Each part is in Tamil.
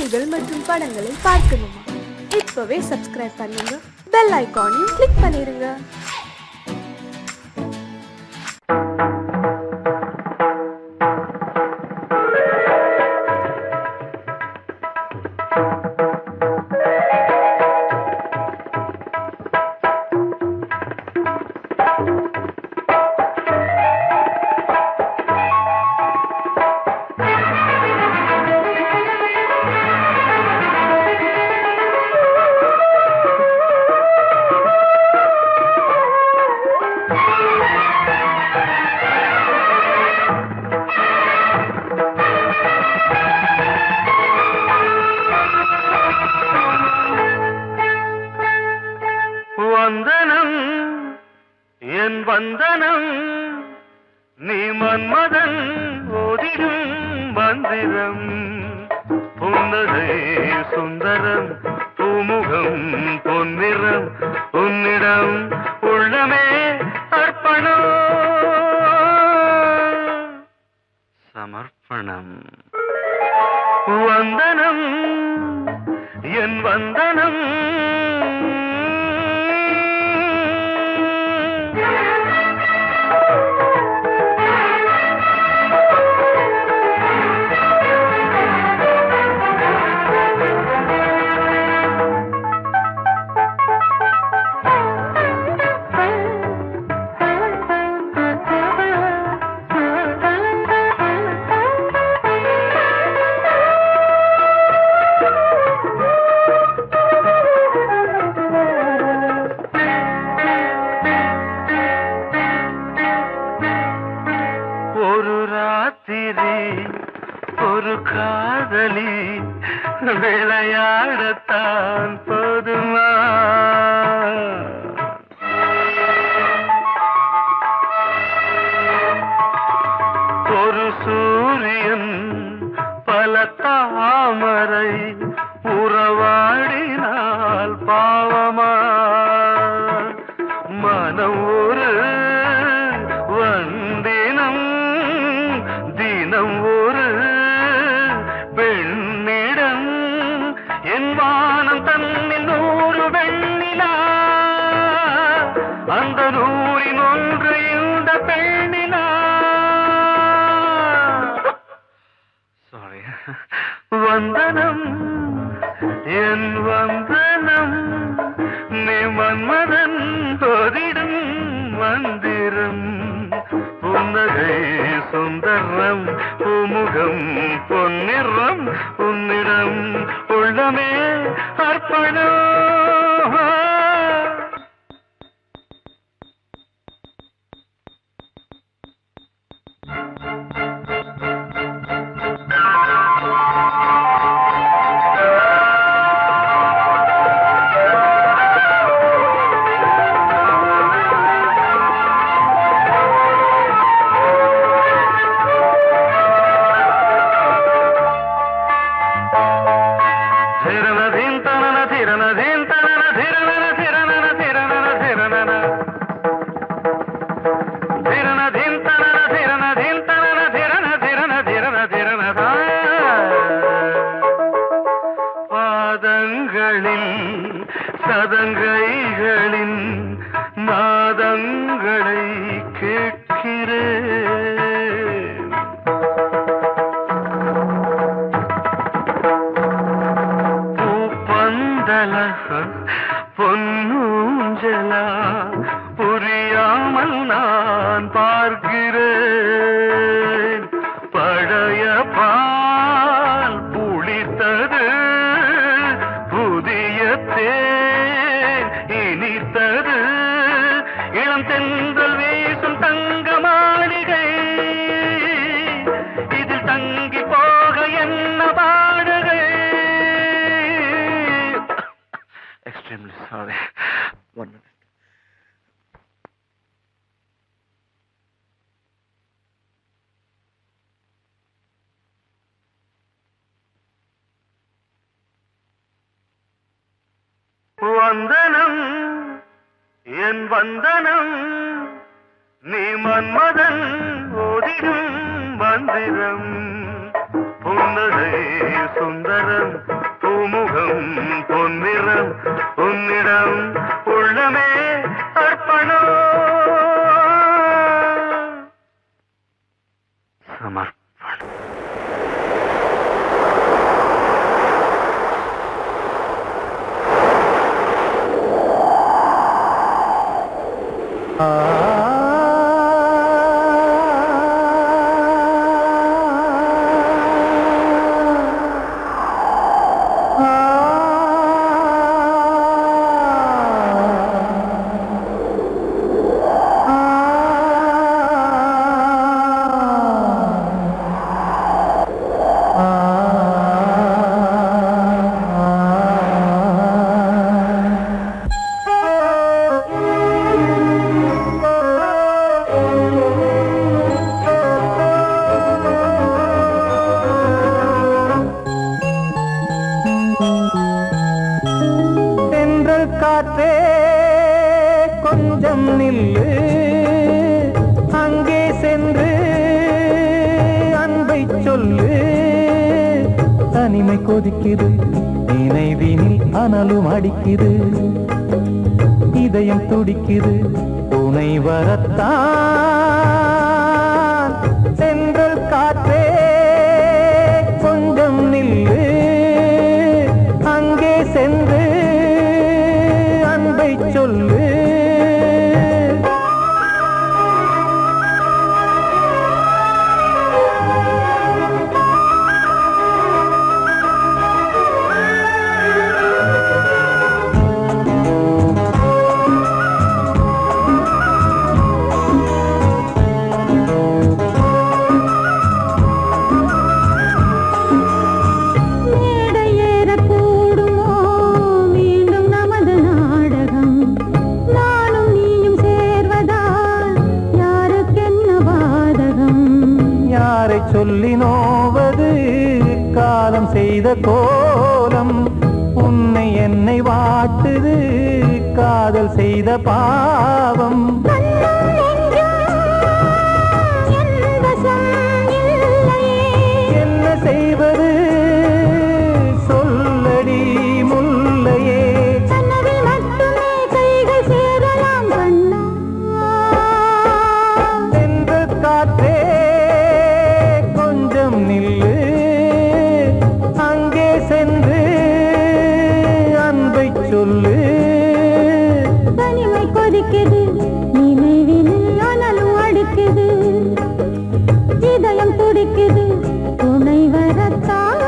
காணொளிகள் மற்றும் படங்களை பார்க்கணுமா? இப்பவே சப்ஸ்கிரைப் பண்ணுங்க, பெல் ஐகானையும் கிளிக் பண்ணிருங்க. வந்தனம் என் வந்தனம் நீ மன்மதன் ஓதிடும் மந்திரம் புன்னகை சுந்தரம் பூமுகம் பொன்னிறம் உன்னிடம் உள்ளமே அர்ப்பணம் சமர்ப்பணம் வந்தனம் என் வந்தனம் ஒரு ராத்திரி ஒரு காதலி விளையாடத்தான் போதுமா? ஒரு சூரியன் பல தாமரை உறவாடினால் பாவமா? மனம் ஒரு வந்தினம் தினம் ஒரு பெண்ணிடம் என் வானம் தன்னில் 100 வெண்ணிலா அந்த 100இன் ஒன்று இந்த பெண்ணிலா. சாரி. வந்தனம் என் வந்தனம் நீ மன்மதன் ஓதிடும் மந்திரம் புன்னகை சுந்தரம் பூமுகம் பொன்னிறம் உன்னிடம் உள்ளமே அர்ப்பணம். பாதங்களில் சதங்கைகளின் நாதங்களை கேட்கிறேன். பூப்பந்தல பொன்னூஞ்சலா புரியாமல் நான் பார்க்கிறேன். பழைய பால் புளித்தது புதிய தேன் இனித்தது இளம் தென்றல் வீசும் தங்க மாளிகை இதில் தங்கி போக என்ன பாடுகை. Extremely sorry. 1 minute. வந்தனம் என் வந்தனம் நீ மன்மதன் ஓதிடும் மந்திரம் புன்னகை சுந்தரம் தென்றல் காற்றே கொஞ்சம் நில்லு, அங்கே சென்று அன்பை சொல்லு. தனிமை கொதிக்குது, நினைவினில் அனலும் அடிக்குது, இதயம் துடிக்குது, துணை வரத்தான். தென்றல் காற்றே கொஞ்சம் நில்லு, அங்கே சென்று அன்பை சொல்லு. சொல்லி நோவது காலம் செய்த கோலம், உன்னை என்னை வாட்டுது காதல் செய்த பாவம். என்ன செய்வது சொல்லடி முல்லையே. தென்றல் காற்றே நில்லு, அங்கே சென்று அன்பை சொல்லு. தனிமை கொதிக்குது, நினைவினில் அனலும் அடிக்குது, இதயம் துடிக்குது, துணை வரத்தான்.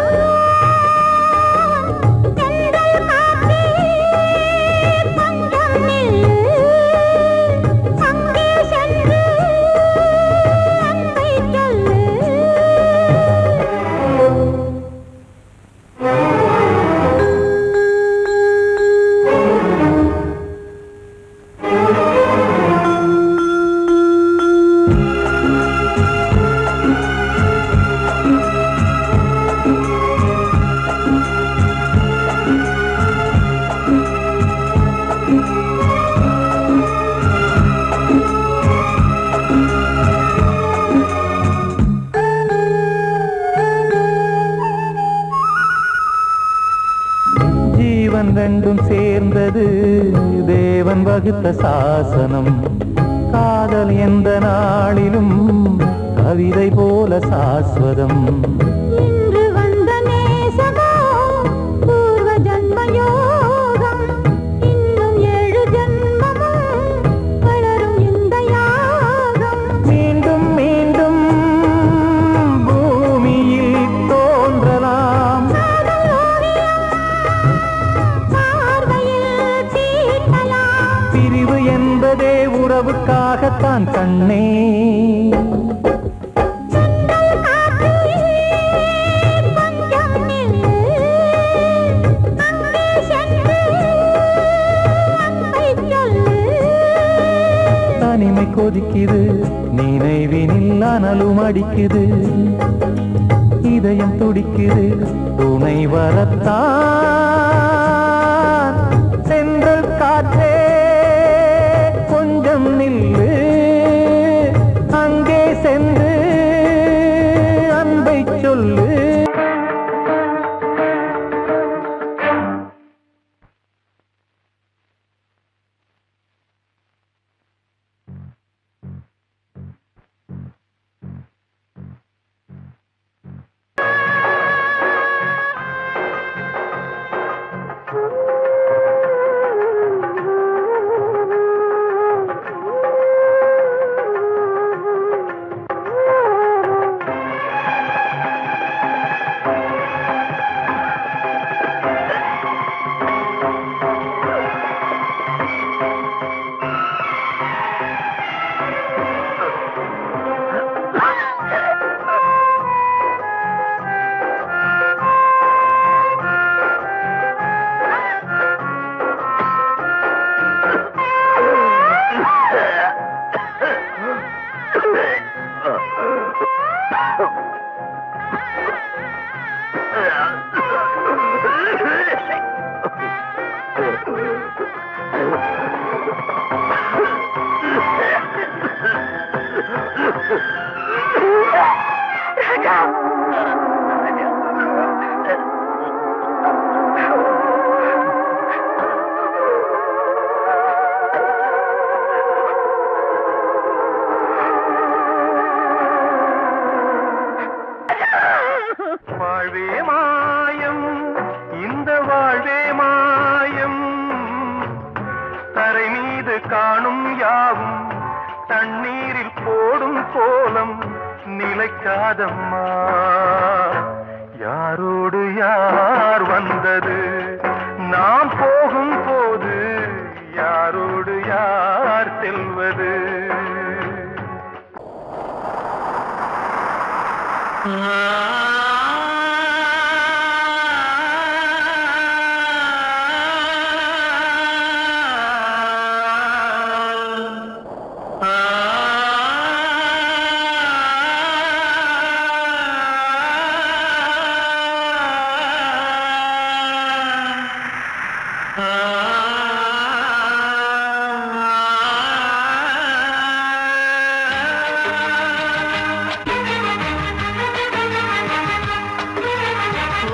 தென்றல் காற்றே கொஞ்சம் நில்லு, அங்கே சென்று அன்பை சொல்லு. ஜீவன் ரெண்டும் சேர்ந்தது தேவன் வகுத்த சாசனம். காதல் எந்த நாளிலும் கவிதை போல சாஸ்வதம். இன்று வந்த நேசமோ பூர்வ ஜன்ம யோகம், இன்னும் 7 ஜன்மமும் வளரும் இந்த யாகம். மீண்டும் மீண்டும் பூமியில் தோன்றலாம், பிரிவு என்பதே உறவுக்காகத்தான் கண்ணே. தனிமை கொதிக்குது, நினைவினில் அனலும் அடிக்குது, இதயம் துடிக்குது, துணை வரத்தான். தென்றல் காற்றே கொஞ்சம் நில்லு, அங்கே சென்று அன்பை சொல்லு. கிடைக்காதம்மா. யாரோடு யார் வந்தது நாம் போகும் போது, யாரோடு யார் செல்வது?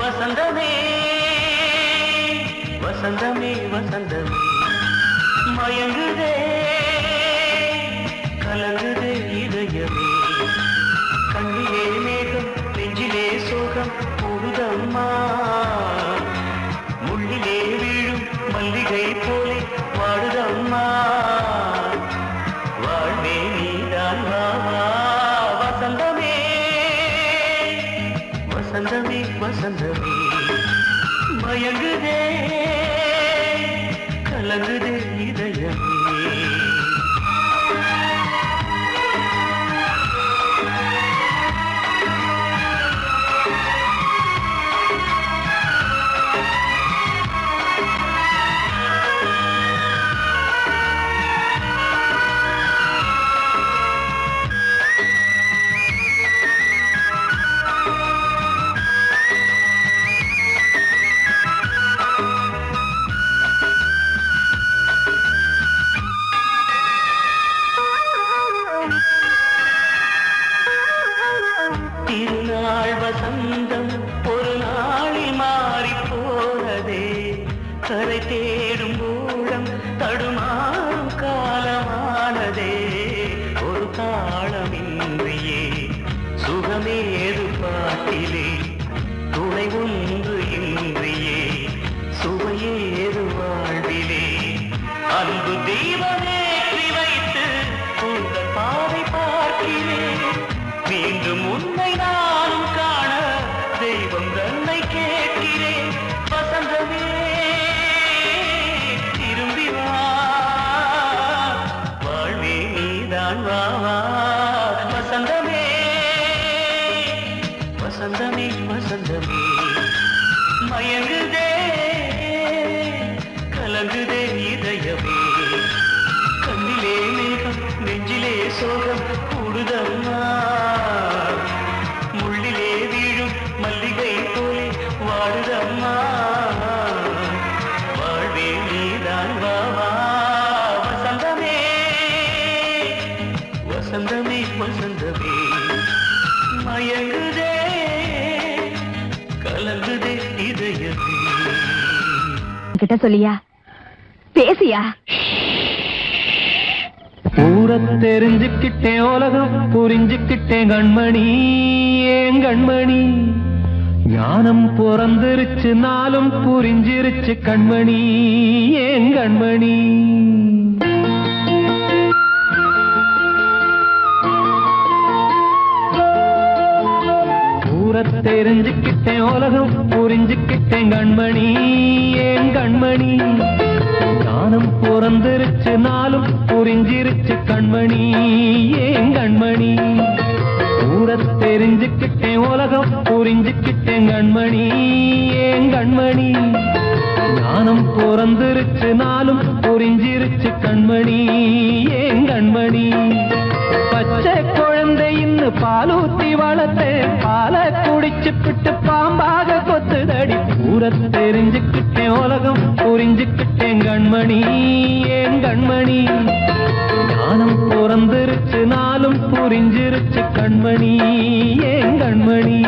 வசந்தமே வசந்தமே வசந்தமே மயங்குதே கலங்குதே இதயமே. கண்ணிலே மேகம் நெஞ்சிலே சோகம் போடுதம்மா. முள்ளிலே வீழும் மல்லிகை போலே வாடுதம்மா. வாழ்வே நீதான் வா வா. வசந்தமே வசந்தமே வசந்தமே மயங்குதே கலங்குதே இதயமே. திருநாள் வசந்தம் ஒரு நாளில் மாறி போனதே. கரை தேடும் ஊடம் தடுமாறும் காலமானதே. ஒரு தாளமின்றியே சுகமேது பாட்டிலே. துணை ஒன்று இன்றியே சுவையேது வாழ்விலே. அன்பு தீபமேற்றி வைத்து உங்கள் பாதை பார்க்கிறேன். மீண்டும் உன்னை நானும் காண தெய்வம் தன்னை கேட்கிறேன். வசந்தமே திரும்பி வா. வாழ்வே நீதான் வா வா. வசந்தமே வசந்தமே வசந்தமே மயங்குதே கலங்குதே இதயமே. கண்ணிலே மேகம் நெஞ்சிலே சோகம் கூடுதம்மா. முள்ளிலே வீழும் மல்லிகை போலே வாடுதம்மா. வாழ்வே நீதான் வா வா. வசந்தமே வசந்தமே வசந்தமே மயங்குதே கலங்குதே இதயமே. கிட்ட சொல்லியா பேசியா? ஊரை தெரிஞ்சுக்கிட்டேன் உலகம் புரிஞ்சுக்கிட்டேன் கண்மணி ஏன் கண்மணி. ஞானம் பிறந்திருச்சு நாளும் புரிஞ்சிருச்சு கண்மணி ஏன் கண்மணி. ஊரை தெரிஞ்சுக்கிட்டேன் உலகம் புரிஞ்சுக்கிட்டேன் கண்மணி ஏன் கண்மணி. ஞானம் பிறந்திருச்சு நாளும் புரிஞ்சிருச்சு கண்மணி ஏன் கண்மணி. ஊரை தெரிஞ்சுக்கிட்டேன் உலகம் புரிஞ்சுக்கிட்டேன் கண்மணி ஏன் கண்மணி. ஞானம் பிறந்திருச்சு நாளும் புரிஞ்சிருச்சு கண்மணி ஏன் கண்மணி. பச்சை குழந்தை இன்னும் பாலூத்தி வளர்த்தேன். பாலை குடிச்சு பிட்டு பாம்பாக கொத்துதடி. ஊரை தெரிஞ்சுக்கிட்டேன் உலகம் புரிஞ்சுக்கிட்டேன் கண்மணி ஏன் கண்மணி. ஞானம் பிறந்திருச்சு நாளும் புரிஞ்சிருச்சு கண்மணி ஏன் கண்மணி.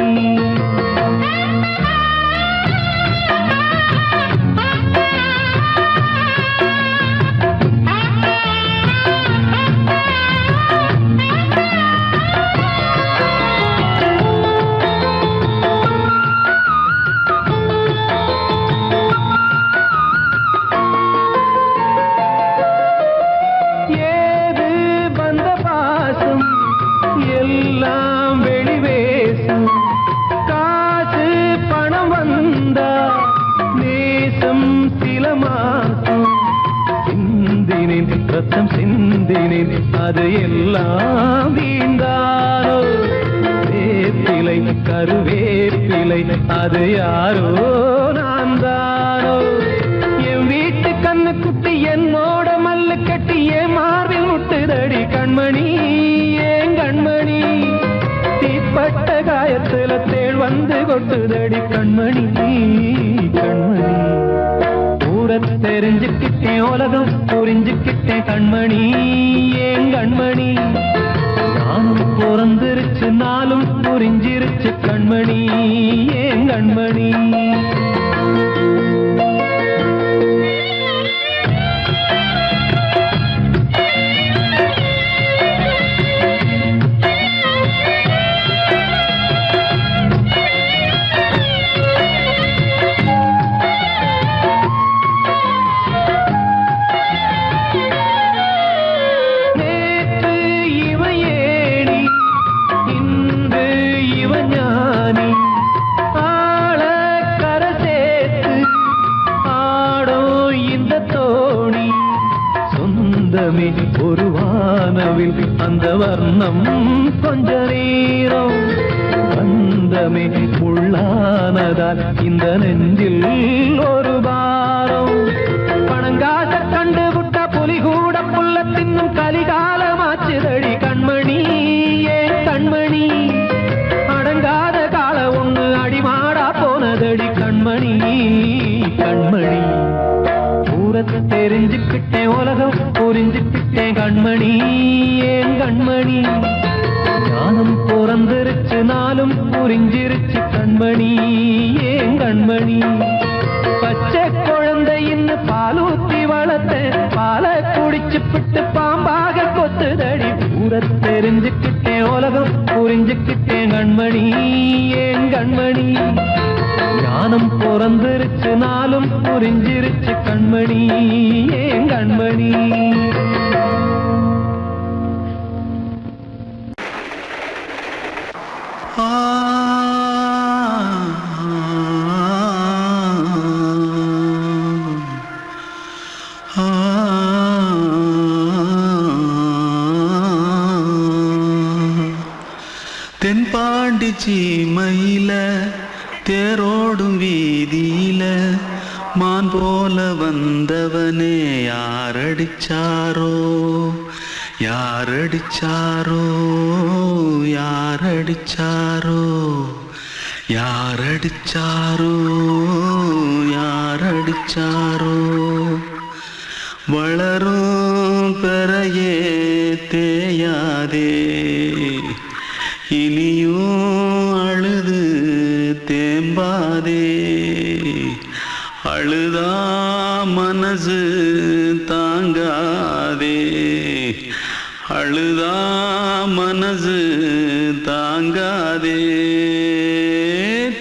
எல்லாம் வெளி மாசம் சிந்தினேன் ரத்தம் சிந்தினேன் அது எல்லாம் வீண்டாரோ வேப்பிலை கருவேப்பிலை அது யாரோ நான் தானோ என் வீட்டு கண்ணு குட்டி என்னோட மல்லு கட்டி என் மார்பில் முட்டுதடி கண்மணி ஏன் கண்மணி தீப்பட்ட காயத்துல தேள் வந்து கொட்டுதடி கண்மணி கண்மணி ஊர தெரிஞ்சுக்கிட்டேன் உலகம் புரிஞ்சுக்கிட்டேன் கண்மணி ஏன் கண்மணி நானும் பிறந்திருச்சு நாளும் புரிஞ்சிருச்சு கண்மணி ஏன் கண்மணி ஒரு வானவில் அந்த வர்ணம் கொஞ்ச நேரம் பந்தமே உள்ளானதால் இந்த நெஞ்சில் ஒரு பாரம் பணங்காச கண்டு விட்ட புலி கூட புல்ல தின்னும் கலிகாலமாச்சுதடி கண்மணி ஏன் கண்மணி அடங்காத கால ஒண்ணு அடிமாடா போனதடி கண்மணி கண்மணி தெரிஞ்சுக்கிட்டேன் உலகம் புரிஞ்சுக்கிட்டேன் கண்மணி ஏன் கண்மணி ஞானம் பிறந்திருச்சு நாளும் புரிஞ்சிருச்சு கண்மணி ஏன் கண்மணி பச்சை குழந்தை இன்னும் பாலூத்தி வளர்த்த பாலை குடிச்சு பிட்டு பாம்பாக கொத்துதடி பூர தெரிஞ்சுக்கிட்டேன் உலகம் புரிஞ்சுக்கிட்டேன் கண்மணி ஏன் கண்மணி ஞானம் பிறந்திருச்சு நாளும் புரிஞ்சிருச்சு கண்மணி ஏன் கண்மணி தென்பாண்டி சீமையில தேரோடும் வீதியில மான் போல வந்தவனே யாரடிச்சாரோ யாரடிச்சாரோ யாரடிச்சாரோ யாரடிச்சாரோ யாரடிச்சாரோ வளரும் பெறையே தேயாதே இனியும் அழுது தேம்பாதே அழுதா மனசு தாங்காதே அழுதா மனசு தாங்காதே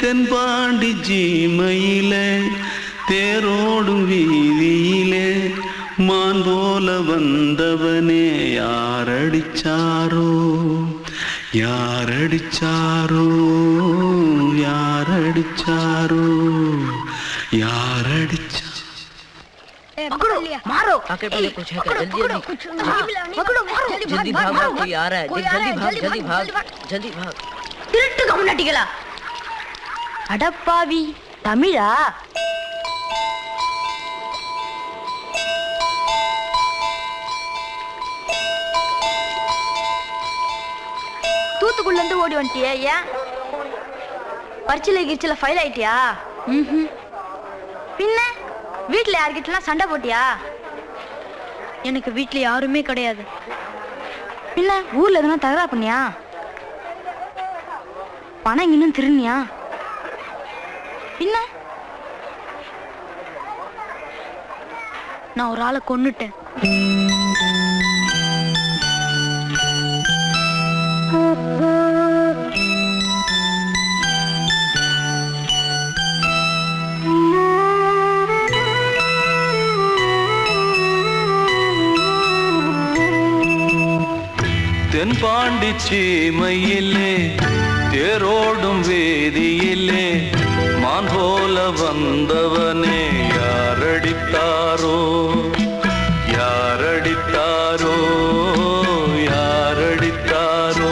தென்பாண்டி சீமையிலே தேரோடும் வீதியிலே மான் போல வந்தவனே யாரடிச்சாரோ யாரடிச்சாரோ யாரடிச்சாரோ யாரடிச்சா पकड़ो मारो आके पहले कुछ है क्या पकड़ो मारो जल्दी भाग कोई आ रहा है जल्दी भाग திருட்டு கம்முனட்டிகளா அடப்பாவி தமிழா தூத்துக்குள்ள இருந்து ஓடி வந்துட்டியா ஏன் பரிச்சையில கிரிச்சில ஃபைல் ஆயிட்டியா பின்ன வீட்டுல யார்கிட்டலாம் சண்டை போட்டியா எனக்கு வீட்டுல யாருமே கிடையாது பின்ன ஊர்ல எதுனா தகராறு பண்ணியா பணம் இன்னும் திருநியா பின்ன நான் ஒரு ஆளை கொன்னுட்டேன் தென்பாண்டி சீமையிலே தேரோடும் வேதியிலே மான் போல வந்தவனே யாரடித்தாரோ யாரடித்தாரோ யாரடித்தாரோ யாரடித்தாரோ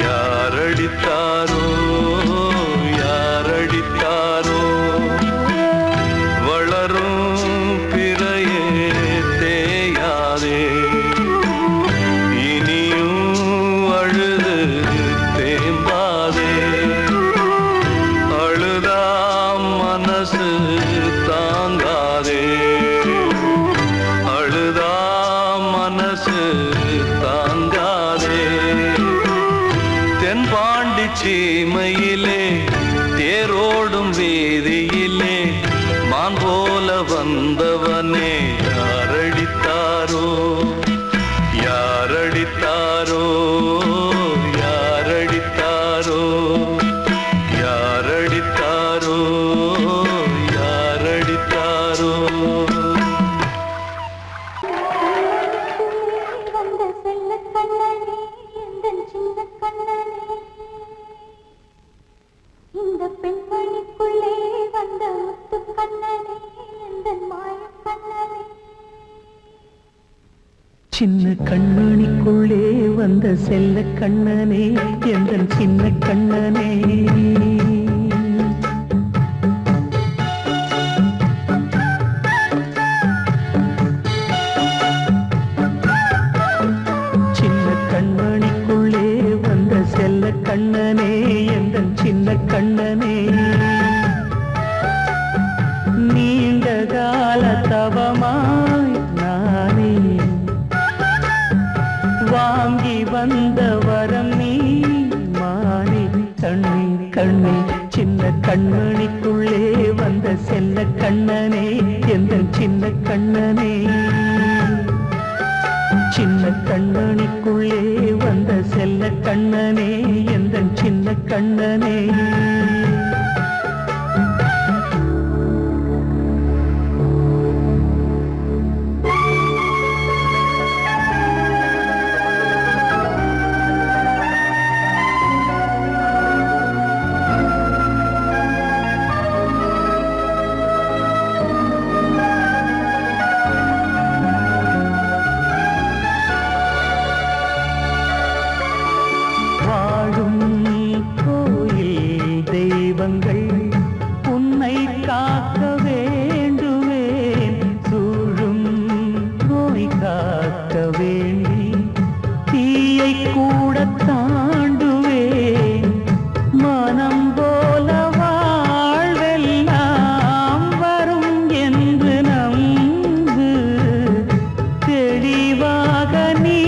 யாரடித்தாரோ யாரடித்தாரோ வளரும் பிறையே தேயாதே இனியும் அழுது தேம்பாதே அழுதாம் மனசு தாங்காதே அழுதாம் மனசு தாங்காதே தென்பாண்டி சீமையிலே தேரோடும் வீதியிலே மான் போல வந்தவனே யாரடித்தாரோ யாரடித்தாரோ யாரடித்தாரோ யாரடித்தாரோ யாரடித்தாரோ வந்த செல்ல கண்ணனே எந்தன் சின்ன கண்ணனே இந்த பெண் பணிக்குள்ளே வந்த முத்து கண்ணனே எந்தன் மாய கண்ணனே சின்ன கண்மணிக்குள்ளே வந்த செல்ல கண்ணனே எந்தன் சின்ன கண்ணனே சின்ன கண்மணிக்குள்ளே வந்த செல்ல கண்ணனே எந்தன் சின்ன கண்ணனே நீண்ட கால தவமாய் நானே வாங்கி வந்த வரம் நீ மாறி கண்ணே கண்ணே சின்ன கண்மணிக்குள்ளே வந்த செல்ல கண்ணனே எந்தன் சின்ன கண்ணனே சின்ன கண்மணிக்குள்ளே வந்த செல்ல கண்ணனே எந்தன் சின்ன கண்ணனே வாழும் கோயில் தெய்வங்கள் உன்னை காக்க வேண்டுவேன் சூழும் நோய் காக்க வேண்டி தீயை கூட தாண்டுவேன் மனம் போல வாழ்வெல்லாம் வரும் என்று நம்பு தெளிவாக நீ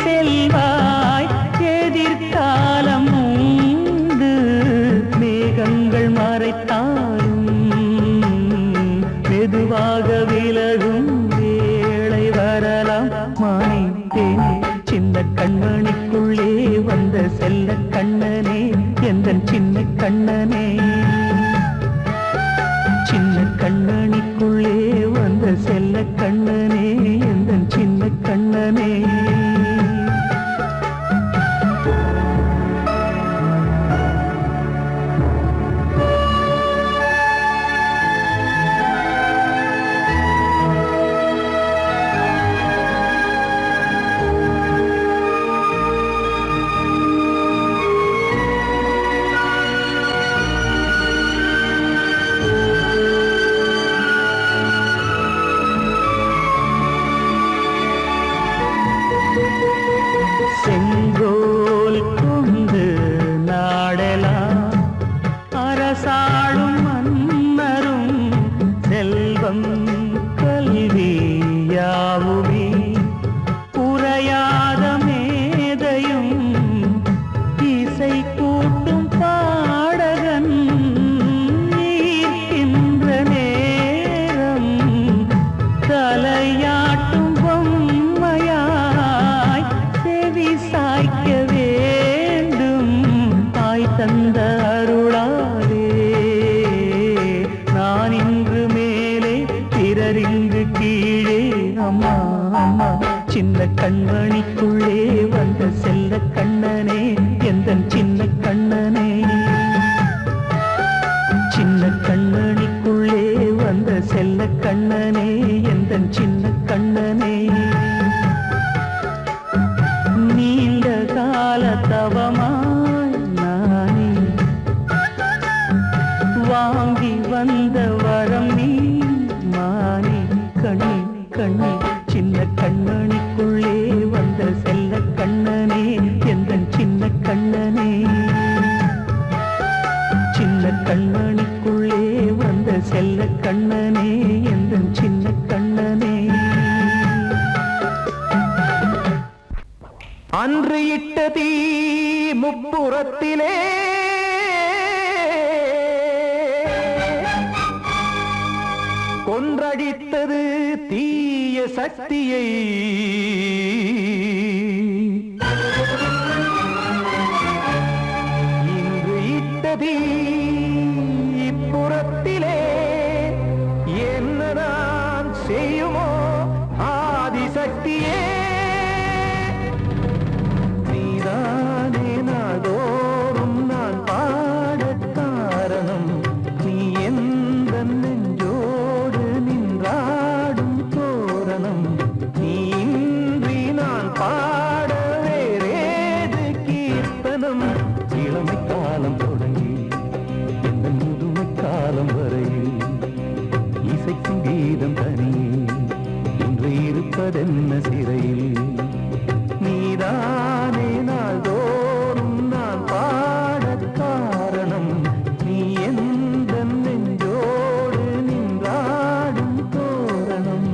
செல்வாய் எதிர்காலம் உண்டு மேகங்கள் மறைத்தாலும் மெதுவாக விலகும் வேளை வரலாம் மானேன் சின்ன கண்மணிக்குள்ளே வந்த செல்ல கண்ணனே எந்தன் சின்ன கண்ணனே சின்ன கண்ணனிக்குள்ளே வந்த செல்ல கண்ணனே எந்தன் சின்ன கண்ணனே செங்கோல் கொண்டு நாடலாம் அரசாளும் மன்னரும் செல்வம் கல்வியாவுமே உரையாத மேதையும் இசை கூட்டும் பாடகன் ஈர்க்கின்ற நேரம் தலையாட்டும் பொம்மையாய் செவி சாய்க்க வேண்டும் தாய் தந்த அருளாலே நான் இன்று மேலே பிறரிங்கு கீழே அம்மா அம்மா சின்ன கண்மணிக்குள்ளே வந்த செல்ல கண்ணனே எந்தன் சின்ன கண்ணனே சின்ன கண்ணனிக்குள்ளே வந்த செல்ல கண்ணனே பழம் நீ மானே கண்ணி கண்ணி சின்ன கண்மணிக்குள்ளே வந்த செல்ல கண்ணனே எந்தன் சின்ன கண்ணனே சின்ன கண்மணிக்குள்ளே வந்த செல்ல கண்ணனே எந்தன் சின்ன கண்ணனே அன்று இட்ட தீ முப்புறத்திலே கொன்றடித்தது தீய சக்தியை இன்று இட்ட தீ இப்புறத்திலே என்னதான் செய்யுமோ ஆதிசக்தியே நீதானே நாடோறும் நான் பாடக் காரணம் நீ எந்த நெஞ்சோடு நின்றாடும் தோரணம் நீ இன்றி நான் பாட வேறேது கீர்த்தனம் இளமை காலம் தொடங்கி எந்த முதுமை காலம் வரையில் இசைக்கும் கீதம் தனியே இன்று இருப்பதென்ன சிறையில் நீதானே நாள்தோறும் நான் பாடக் காரணம் நீ எந்த நெஞ்சோடு நின்றாடும் தோரணம்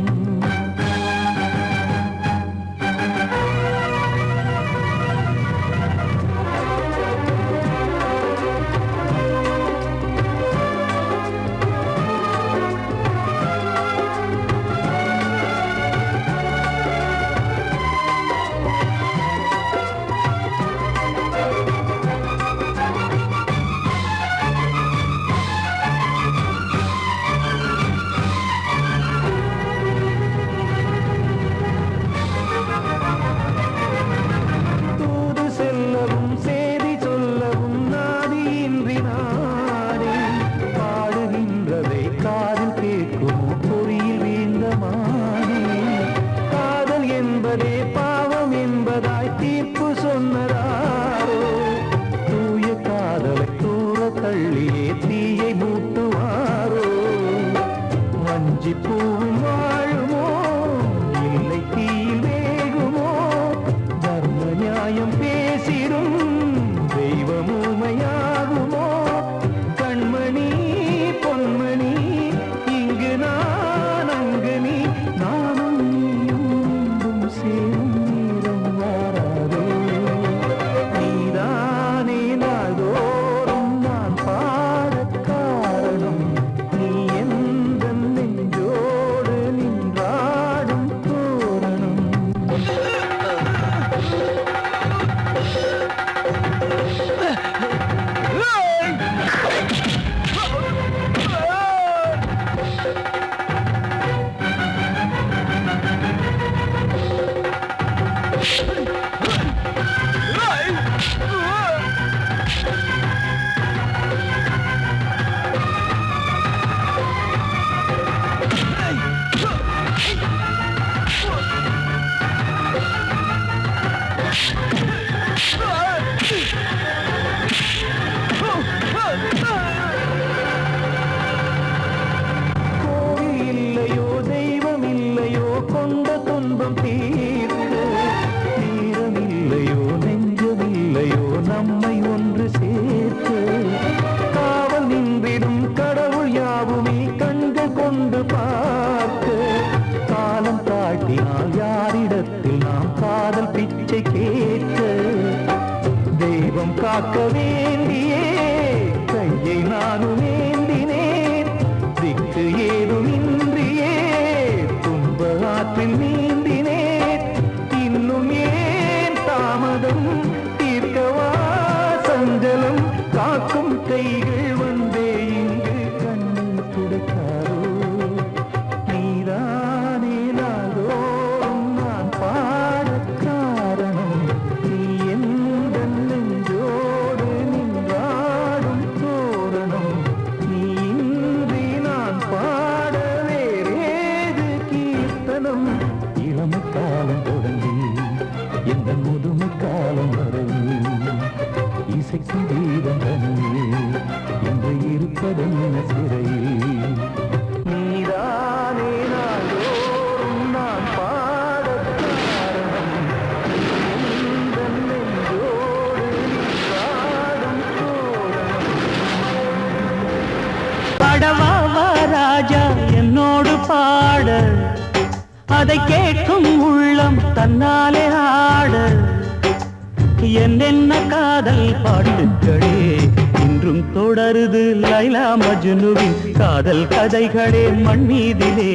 தூது செல்லவும் சேதி சொல்லவும் நாதியின்றி நானே பாடுகின்றதை காதில் கேட்குமோ பொறியில் வீழ்ந்தமானே காதல் என்பதே பாவம் என்பதாய் தீர்ப்பு சொன்னதாரோ தூய காதலை தூர தள்ளியே தீயை மூட்டுவாரோ வஞ்சி பூவும் வாழுமோ இல்லை தீயில் வேகுமோ தர்ம நியாயம் பேசிடும் தெய்வம் ஊமையாகுமோ கண்மணி பொன்மணி இங்கு நான் அங்கு நீ நானும் நீயும் மீண்டும் சேரும் நேரம் வாராதோ நீதானே நாள்தோறும் நான் பாடக் காரணம் நீ எந்த நெஞ்சோடு நின்றாடும் தோரணம் கோவில் இல்லையோ தெய்வம் இல்லையோ கொண்ட துன்பம் தீர்க்க நேரம் இல்லையோ நெஞ்சம் இல்லையோ நம்மை ஒன்று சேர்க்க காவல் நின்றிடும் கடவுள் யாவுமே கண்கள் கொண்டு பார்க்க காலம் காட்டினால் யாரிடத்தில் நாம் காதல் பிச்சை கேட்க தெய்வம் காக்க வேண்டியே கையை நானும் ஏந்தினேன் திக்கு ஏதுமின்றியே துன்ப ஆற்றில் நீந்தினேன் இன்னும் ஏன் தாமதம் தீர்க்கவா சஞ்சலம் காக்கும் கைகள் வந்தே இங்கு கண்ணீர் துடைக்காரோ நீதானே நாள்தோறும் நான் பாடக் காரணம் நீ எந்த நெஞ்சோடு அதை கேட்கும் உள்ளம் தன்னாலே ஆட என்னென்ன காதல் பாட்டுகளே இன்றும் தொடருது லைலா மஜ்னுவின் காதல் கதைகளே மண் மீதிலே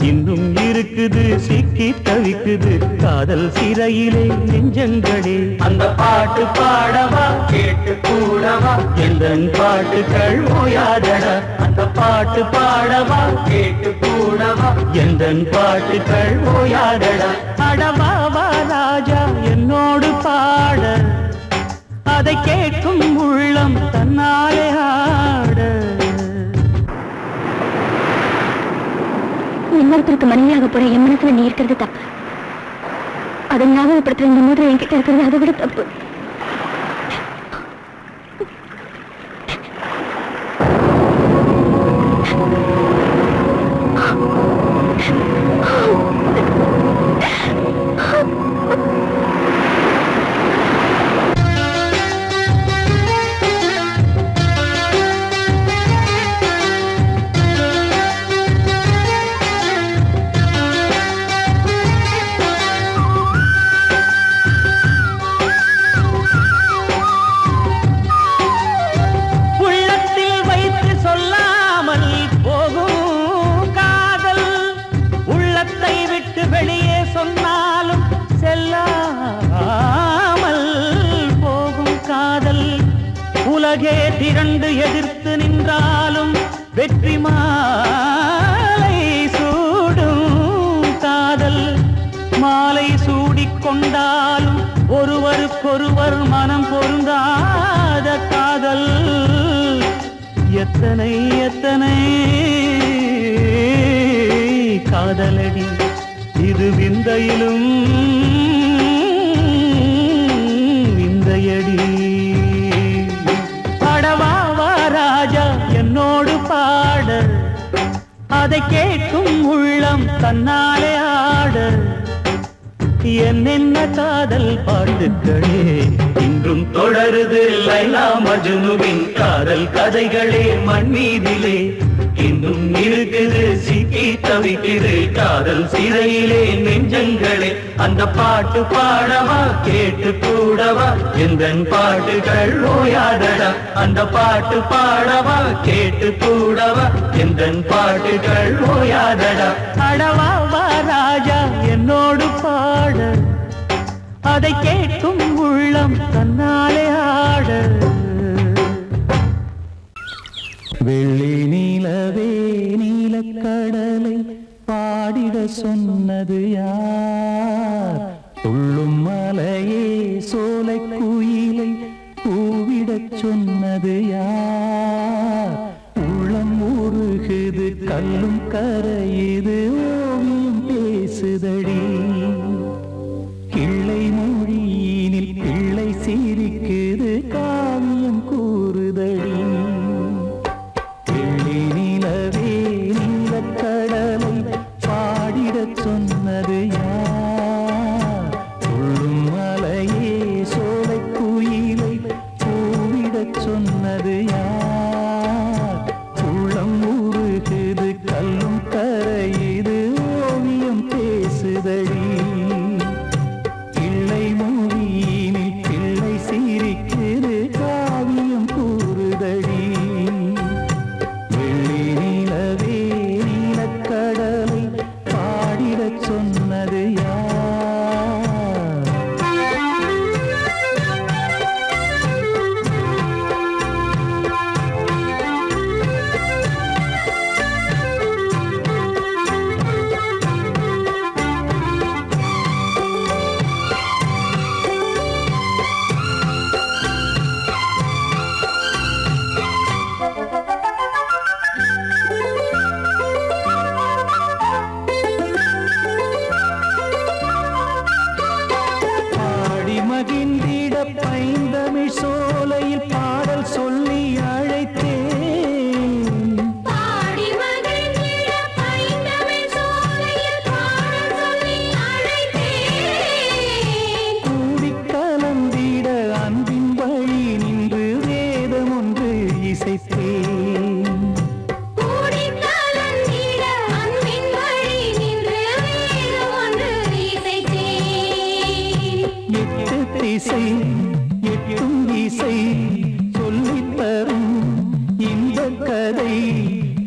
இன்னும் இருக்குது சிக்கி தவிக்குது காதல் சிறையிலே நெஞ்சங்களே அந்த பாட்டு பாடவா கேட்டு கூடவா எந்தன் பாட்டுகள் ஓயாதடா அந்த பாட்டு பாடவா கேட்டு கூடவா எந்தன் பாட்டுகள் ஓயாதடா அடவாவா ராஜா என்னோடு பாட அதை கேட்கும் உள்ளம் தன்னாலே ஆட இன்னொருத்தருக்கு மனைவியாக போற என் மனசுல நீ இருக்கிறது தப்பு. அதை ஞாபகப்படுத்துற இந்த மோதிரம் என்கிட்ட இருக்கிறது அதை விட தப்பு. வெளியே சொன்னாலும் செல்லாமல் போகும் காதல் உலகே திரண்டு எதிர்த்து நின்றாலும் வெற்றி மாலை சூடும் காதல் மாலை சூடிக்கொண்டாலும் ஒருவருக்கொருவர் மனம் பொருந்தாத காதல் எத்தனை எத்தனை காதலடி இது விந்தையிலும் விந்தையடி பாடவாவா ராஜா என்னோடு பாட அதை கேட்கும் உள்ளம் தன்னாலே ஆட என்னென்ன காதல் பாட்டுகளே இன்றும் தொடருது லைலா மஜ்னுவின் காதல் கதைகளே மண் மீதிலே இன்னும் இருக்குது சிக்கி தவிக்குது காதல் சிறையிலே நெஞ்சங்களே அந்த பாட்டு பாடவா கேட்டு கூடவா எந்தன் பாட்டுகள் ஓயாதடா அந்த பாட்டு பாடவா கேட்டு கூடவா எந்தன் பாட்டுகள் ஓயாதடா அடவாவா ராஜா என்னோடு பாட அதை கேட்கும் உள்ளம் தன்னாலே ஆட வெள்ளி நீலவே நீலக்கடலை பாடிட சொன்னது யார் துள்ளும் மலையே சோலை குயிலை கூவிடச் சொன்னது யார் உள்ளம் உருகுது கல்லும் கரையுது ஓவியம் பேசுதடி கிள்ளை மொழியினில் பிள்ளை சிரிக்குது காவியம் கூறுதடி நிலவே நீலக்கடலை பாடிடச் சொன்னது யார் துள்ளும் மலையே சோலை குயிலை கூவிடச் சொன்னது யார் உள்ளம் உருகுது கல்லும் கரையுது திசை எட்டும் இசை சொல்லித் தரும் இந்த கதை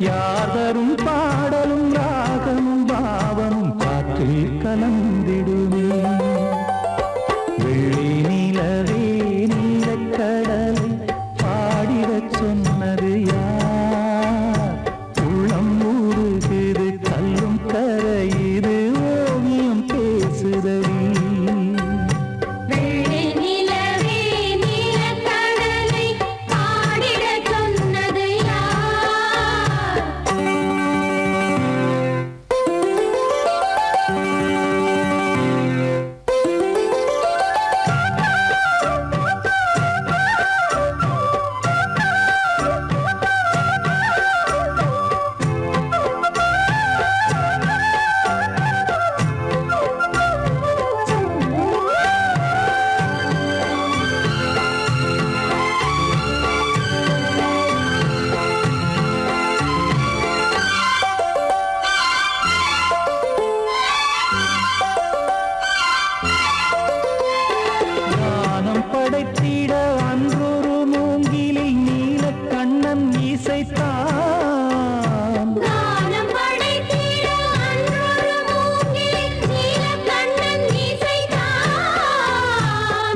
யார் தரும் பாடலும் ராகமும் பாவமும் காற்றில் கலந்திடுமே வெள்ளி நிலவே நீலக்கடலை பாடிடச் சொன்னது யார் உள்ளம் ஊறுகிறது கல்லும் கரையுது ஓவியம் பேசுதடி படைத்திட அன்றொரு மூங்கிலில் நீலக்கண்ணன் இசைத்தான்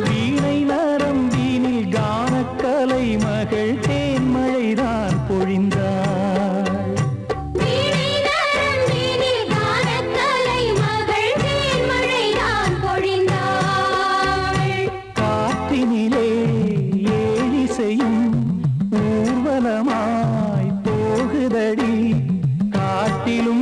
வீணை நரம்பினில் கானக்கலை மகள் தேன்மழைதான் பொழிந்தாள் காற்றினிலே ஏழிசையும் ஊர்வலமாய் போகுதடி காட்டிலும்